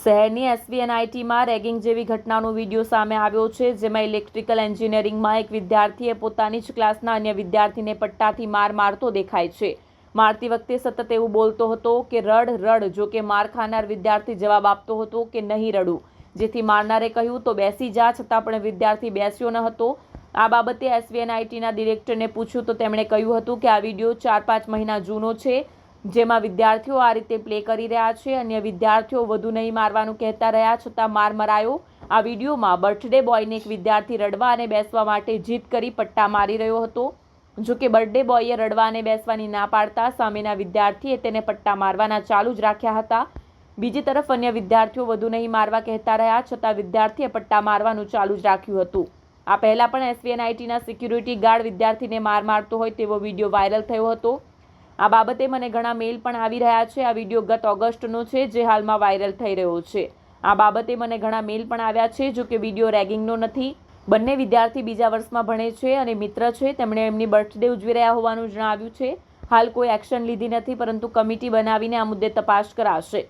શહેરની એસવીએનઆઈટીમાં રેગિંગ જેવી ઘટનાનો વિડીયો સામે આવ્યો છે, જેમાં ઇલેક્ટ્રિકલ એન્જિનિયરિંગમાં એક વિદ્યાર્થીએ પોતાની જ ક્લાસના અન્ય વિદ્યાર્થીને પટ્ટાથી માર મારતો દેખાય છે. મારતી વખતે સતત એવું બોલતો હતો કે રડ રડ, જો કે માર ખાનાર વિદ્યાર્થી જવાબ આપતો હતો કે નહીં રડું, જેથી મારનારે કહ્યું તો બેસી જા, છતાં પણ વિદ્યાર્થી બેસ્યો ન હતો. આ બાબતે એસવીએનઆઈટીના ડિરેક્ટરને પૂછ્યું તો તેમણે કહ્યું હતું કે આ વિડીયો 4-5 મહિના જૂનો છે, જેમાં વિદ્યાર્થીઓ આ રીતે પ્લે કરી રહ્યા છે. અન્ય વિદ્યાર્થીઓ વધુ નહીં મારવાનું કહેતા રહ્યા, છતાં માર મરાયો. આ વિડીયોમાં બર્થડે બોયને એક વિદ્યાર્થી રડવા અને બેસવા માટે જીદ કરી પટ્ટા મારી રહ્યો હતો. જો કે બર્થડે બોયે રડવા અને બેસવાની ના પાડતા સામેના વિદ્યાર્થીએ તેને પટ્ટા મારવાના ચાલુ જ રાખ્યા હતા. બીજી તરફ અન્ય વિદ્યાર્થીઓ વધુ નહીં મારવા કહેતા રહ્યા, છતાં વિદ્યાર્થીએ પટ્ટા મારવાનું ચાલુ જ રાખ્યું હતું. આ પહેલા પણ એસવીએનઆઈટીના સિક્યુરિટી ગાર્ડ વિદ્યાર્થીને માર મારતો હોય તેવો વિડીયો વાયરલ થયો હતો. આ બાબતે મને ઘણા મેલ પણ આવી રહ્યા છે. આ વિડીયો ગત ઓગસ્ટનો છે, જે હાલમાં વાયરલ થઈ રહ્યો છે. આ બાબતે મને ઘણા મેલ પણ આવ્યા છે. જો કે વિડીયો રેગિંગનો નથી. બંને વિદ્યાર્થી બીજા વર્ષમાં ભણે છે અને મિત્ર છે. તેમણે એમની બર્થડે ઉજવી રહ્યા હોવાનું જણાવ્યું છે. હાલ કોઈ એક્શન લીધી નથી, પરંતુ કમિટી બનાવીને આ મુદ્દે તપાસ કરાશે.